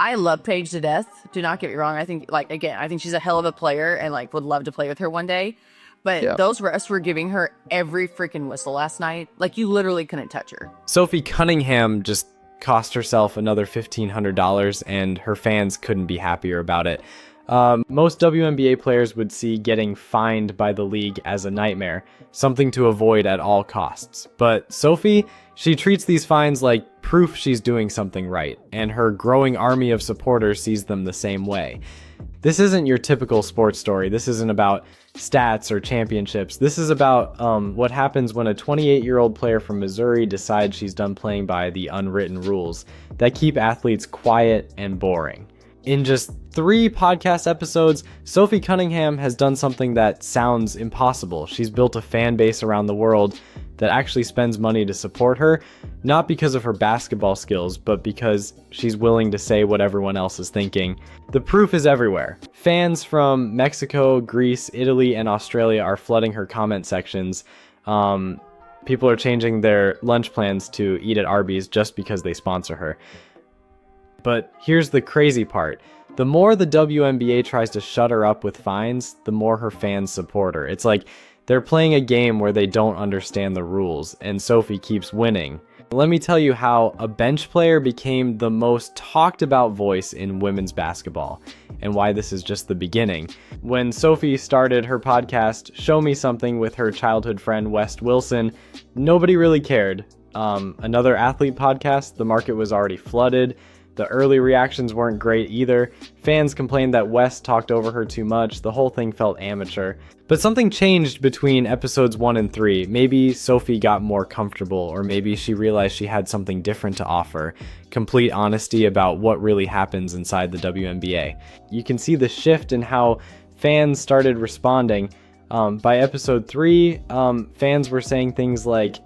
I love Paige to death. Do not get me wrong. I think, like, again, I think she's a hell of a player and, like, would love to play with her one day. But those refs were giving her every freaking whistle last night. Like, you literally couldn't touch her. Sophie Cunningham just cost herself another $1,500, and her fans couldn't be happier about it. Most WNBA players would see getting fined by the league as a nightmare, something to avoid at all costs. But Sophie, she treats these fines like proof she's doing something right, and her growing army of supporters sees them the same way. This isn't your typical sports story. This isn't about stats or championships. This is about what happens when a 28-year-old player from Missouri decides she's done playing by the unwritten rules that keep athletes quiet and boring. In just 3 podcast episodes, Sophie Cunningham has done something that sounds impossible. She's built a fan base around the world that actually spends money to support her, not because of her basketball skills, but because she's willing to say what everyone else is thinking. The proof is everywhere. Fans from Mexico, Greece, Italy, and Australia are flooding her comment sections. People are changing their lunch plans to eat at Arby's just because they sponsor her. But here's the crazy part. The more the WNBA tries to shut her up with fines, the more her fans support her. It's like they're playing a game where they don't understand the rules, and Sophie keeps winning. Let me tell you how a bench player became the most talked about voice in women's basketball, and why this is just the beginning. When Sophie started her podcast, Show Me Something, with her childhood friend West Wilson, nobody really cared. Another athlete podcast, the market was already flooded. The early reactions weren't great either. Fans complained that West talked over her too much. The whole thing felt amateur. But something changed between episodes 1 and 3. Maybe Sophie got more comfortable, or maybe she realized she had something different to offer. Complete honesty about what really happens inside the WNBA. You can see the shift in how fans started responding. By episode 3, fans were saying things like,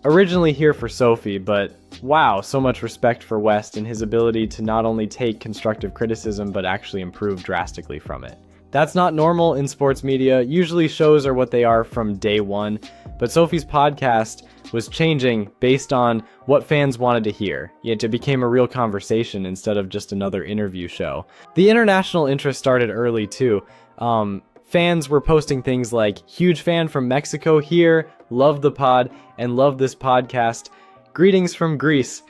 "Originally here for Sophie, but wow, so much respect for West and his ability to not only take constructive criticism, but actually improve drastically from it." That's not normal in sports media. Usually shows are what they are from day one, but Sophie's podcast was changing based on what fans wanted to hear. It became a real conversation instead of just another interview show. The international interest started early too. Fans were posting things like, "Huge fan from Mexico here, love the pod, and love this podcast. Greetings from Greece."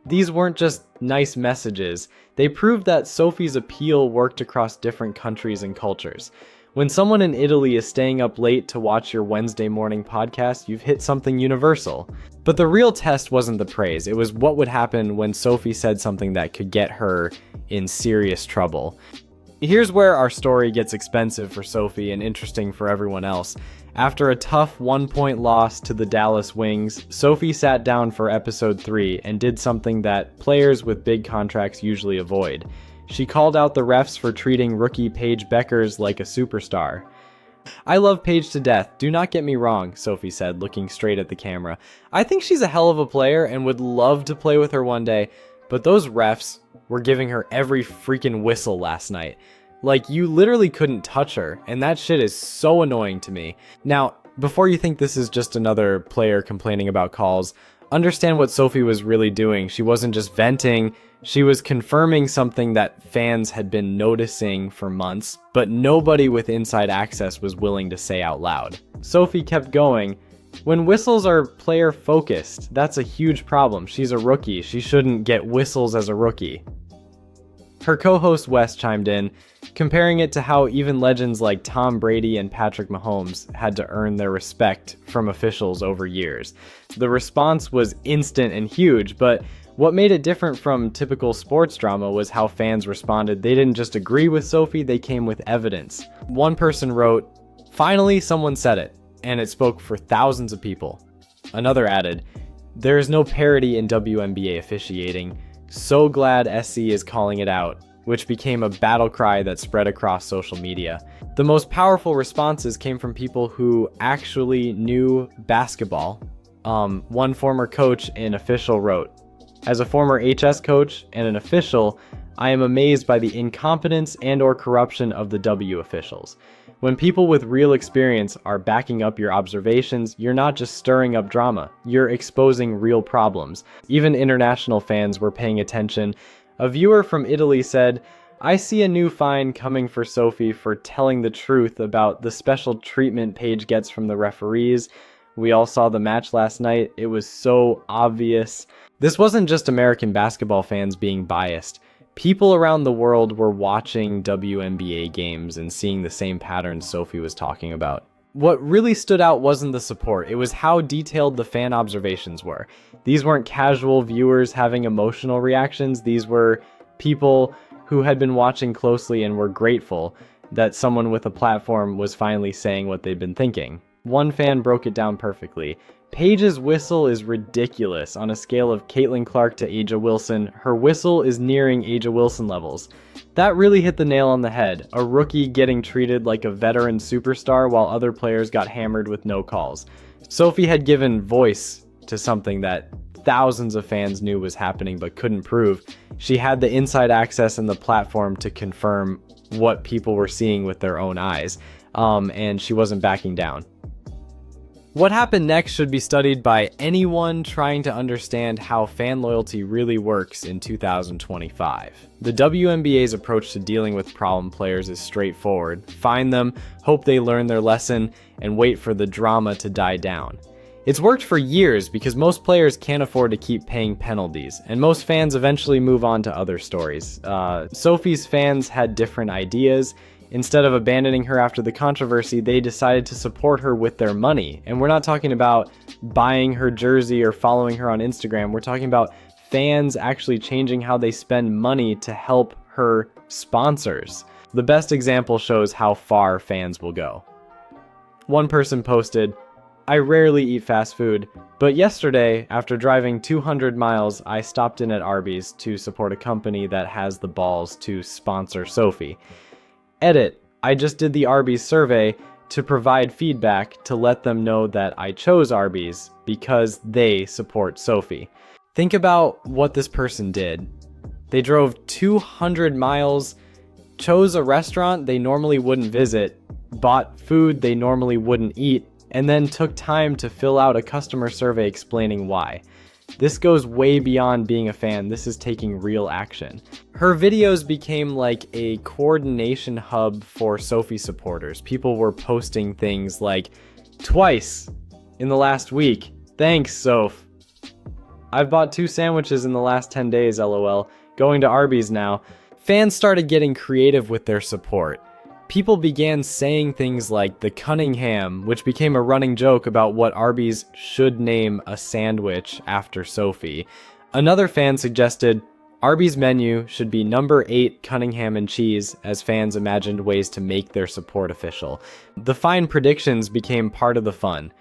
These weren't just nice messages. They proved that Sophie's appeal worked across different countries and cultures. When someone in Italy is staying up late to watch your Wednesday morning podcast, you've hit something universal. But the real test wasn't the praise. It was what would happen when Sophie said something that could get her in serious trouble. Here's where our story gets expensive for Sophie and interesting for everyone else. After a tough 1-point loss to the Dallas Wings, Sophie sat down for episode 3 and did something that players with big contracts usually avoid. She called out the refs for treating rookie Paige Beckers like a superstar. "I love Paige to death, do not get me wrong," Sophie said, looking straight at the camera. "I think she's a hell of a player and would love to play with her one day, but those refs were giving her every freaking whistle last night. Like, you literally couldn't touch her, and that shit is so annoying to me." Now, before you think this is just another player complaining about calls, understand what Sophie was really doing. She wasn't just venting, she was confirming something that fans had been noticing for months, but nobody with inside access was willing to say out loud. Sophie kept going. "When whistles are player focused, that's a huge problem. She's a rookie. She shouldn't get whistles as a rookie." Her co-host Wes chimed in, comparing it to how even legends like Tom Brady and Patrick Mahomes had to earn their respect from officials over years. The response was instant and huge, but what made it different from typical sports drama was how fans responded. They didn't just agree with Sophie, they came with evidence. One person wrote, "Finally, someone said it," and it spoke for thousands of people. Another added, "There is no parity in WNBA officiating. So glad SC is calling it out," which became a battle cry that spread across social media. The most powerful responses came from people who actually knew basketball. One former coach and official wrote, "As a former HS coach and an official, I am amazed by the incompetence and/or corruption of the W officials. When people with real experience are backing up your observations, you're not just stirring up drama, you're exposing real problems." Even international fans were paying attention. A viewer from Italy said, "I see a new fine coming for Sophie for telling the truth about the special treatment Paige gets from the referees. We all saw the match last night. It was so obvious." This wasn't just American basketball fans being biased. People around the world were watching WNBA games and seeing the same patterns Sophie was talking about. What really stood out wasn't the support, it was how detailed the fan observations were. These weren't casual viewers having emotional reactions, these were people who had been watching closely and were grateful that someone with a platform was finally saying what they'd been thinking. One fan broke it down perfectly. "Paige's whistle is ridiculous. On a scale of Caitlin Clark to A'ja Wilson, her whistle is nearing A'ja Wilson levels." That really hit the nail on the head. A rookie getting treated like a veteran superstar while other players got hammered with no calls. Sophie had given voice to something that thousands of fans knew was happening but couldn't prove. She had the inside access and the platform to confirm what people were seeing with their own eyes, and she wasn't backing down. What happened next should be studied by anyone trying to understand how fan loyalty really works in 2025. The WNBA's approach to dealing with problem players is straightforward. Find them, hope they learn their lesson, and wait for the drama to die down. It's worked for years because most players can't afford to keep paying penalties, and most fans eventually move on to other stories. Sophie's fans had different ideas. Instead of abandoning her after the controversy, they decided to support her with their money. And we're not talking about buying her jersey or following her on Instagram. We're talking about fans actually changing how they spend money to help her sponsors. The best example shows how far fans will go. One person posted, "I rarely eat fast food, but yesterday, after driving 200 miles, I stopped in at Arby's to support a company that has the balls to sponsor Sophie. Edit, I just did the Arby's survey to provide feedback to let them know that I chose Arby's because they support Sophie." Think about what this person did. They drove 200 miles, chose a restaurant they normally wouldn't visit, bought food they normally wouldn't eat, and then took time to fill out a customer survey explaining why. This goes way beyond being a fan. This is taking real action. Her videos became like a coordination hub for Sophie supporters. People were posting things like, "Twice in the last week. Thanks, Soph. I've bought 2 sandwiches in the last 10 days, lol. Going to Arby's now." Fans started getting creative with their support. People began saying things like "the Cunningham," which became a running joke about what Arby's should name a sandwich after Sophie. Another fan suggested Arby's menu should be number 8 Cunningham and cheese, as fans imagined ways to make their support official. The fine predictions became part of the fun.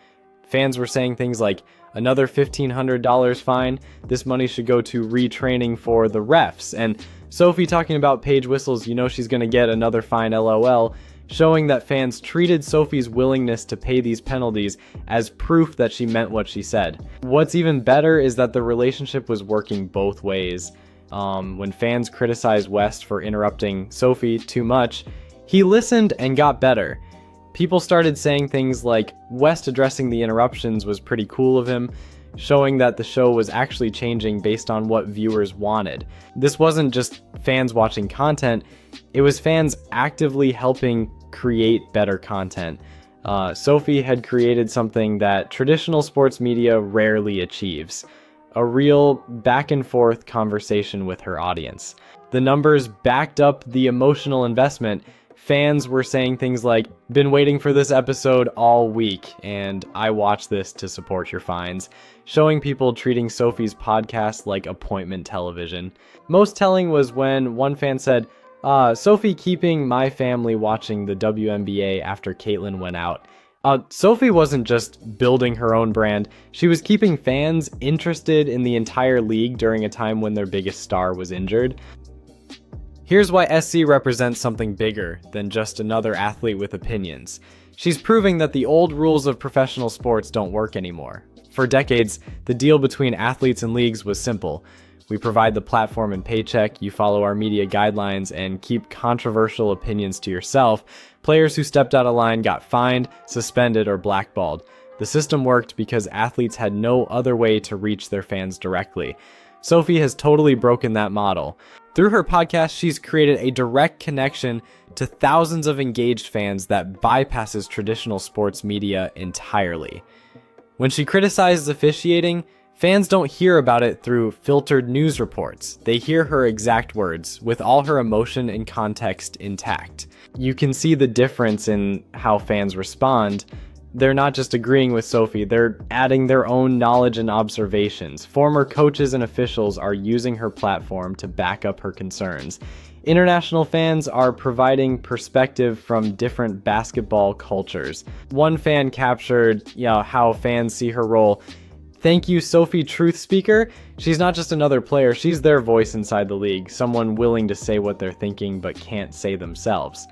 Fans were saying things like, "Another $1,500 fine, this money should go to retraining for the refs," and Sophie talking about Paige whistles, "You know she's gonna get another fine, lol," showing that fans treated Sophie's willingness to pay these penalties as proof that she meant what she said. What's even better is that the relationship was working both ways. When fans criticized West for interrupting Sophie too much, he listened and got better. People started saying things like West addressing the interruptions was pretty cool of him, showing that the show was actually changing based on what viewers wanted. This wasn't just fans watching content, it was fans actively helping create better content. Sophie had created something that traditional sports media rarely achieves: a real back and forth conversation with her audience. The numbers backed up the emotional investment. Fans were saying things like, "Been waiting for this episode all week, and I watched this to support your fines," showing people treating Sophie's podcast like appointment television. Most telling was when one fan said, "Sophie keeping my family watching the WNBA after Caitlin went out." Sophie wasn't just building her own brand, she was keeping fans interested in the entire league during a time when their biggest star was injured. Here's why SC represents something bigger than just another athlete with opinions. She's proving that the old rules of professional sports don't work anymore. For decades, the deal between athletes and leagues was simple. We provide the platform and paycheck, you follow our media guidelines, and keep controversial opinions to yourself. Players who stepped out of line got fined, suspended, or blackballed. The system worked because athletes had no other way to reach their fans directly. Sophie has totally broken that model. Through her podcast, she's created a direct connection to thousands of engaged fans that bypasses traditional sports media entirely. When she criticizes officiating, fans don't hear about it through filtered news reports. They hear her exact words, with all her emotion and context intact. You can see the difference in how fans respond. They're not just agreeing with Sophie, they're adding their own knowledge and observations. Former coaches and officials are using her platform to back up her concerns. International fans are providing perspective from different basketball cultures. One fan captured, how fans see her role. "Thank you, Sophie Truth Speaker. She's not just another player, she's their voice inside the league, someone willing to say what they're thinking but can't say themselves."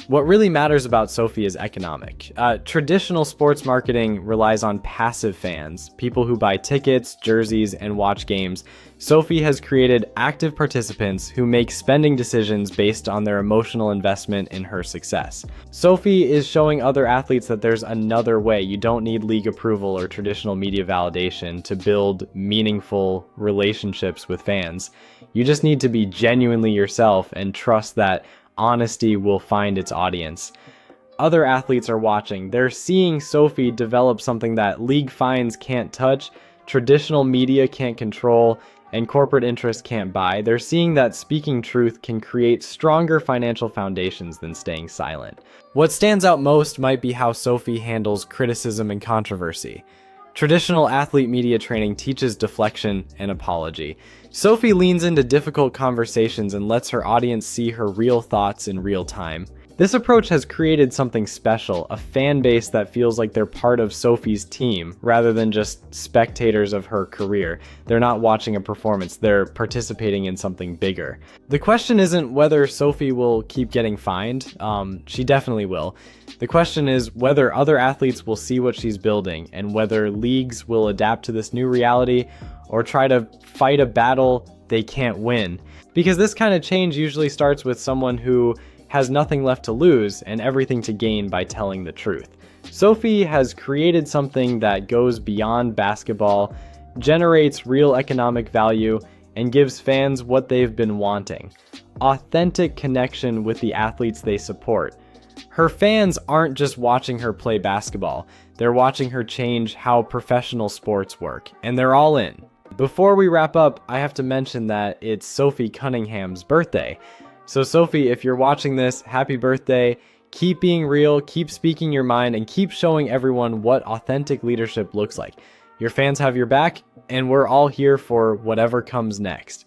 What really matters about Sophie is economic. Traditional sports marketing relies on passive fans, people who buy tickets, jerseys, and watch games. Sophie has created active participants who make spending decisions based on their emotional investment in her success. Sophie is showing other athletes that there's another way. You don't need league approval or traditional media validation to build meaningful relationships with fans. You just need to be genuinely yourself and trust that honesty will find its audience. Other athletes are watching. They're seeing Sophie develop something that league fines can't touch, traditional media can't control, and corporate interests can't buy. They're seeing that speaking truth can create stronger financial foundations than staying silent. What stands out most might be how Sophie handles criticism and controversy. Traditional athlete media training teaches deflection and apology. Sophie leans into difficult conversations and lets her audience see her real thoughts in real time. This approach has created something special, a fan base that feels like they're part of Sophie's team rather than just spectators of her career. They're not watching a performance, they're participating in something bigger. The question isn't whether Sophie will keep getting fined. She definitely will. The question is whether other athletes will see what she's building and whether leagues will adapt to this new reality or try to fight a battle they can't win. Because this kind of change usually starts with someone who has nothing left to lose and everything to gain by telling the truth. Sophie has created something that goes beyond basketball, generates real economic value, and gives fans what they've been wanting: authentic connection with the athletes they support. Her fans aren't just watching her play basketball, they're watching her change how professional sports work, and they're all in. Before we wrap up, I have to mention that it's Sophie Cunningham's birthday. So Sophie, if you're watching this, happy birthday. Keep being real, keep speaking your mind, and keep showing everyone what authentic leadership looks like. Your fans have your back, and we're all here for whatever comes next.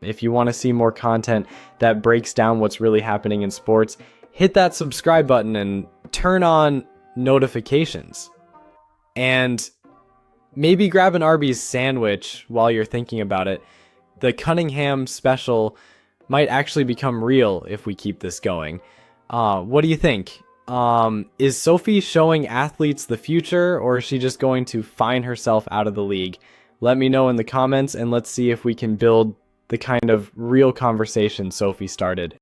If you want to see more content that breaks down what's really happening in sports, hit that subscribe button and turn on notifications. And maybe grab an Arby's sandwich while you're thinking about it. The Cunningham special might actually become real if we keep this going. What do you think? Is Sophie showing athletes the future, or is she just going to fine herself out of the league? Let me know in the comments, and let's see if we can build the kind of real conversation Sophie started.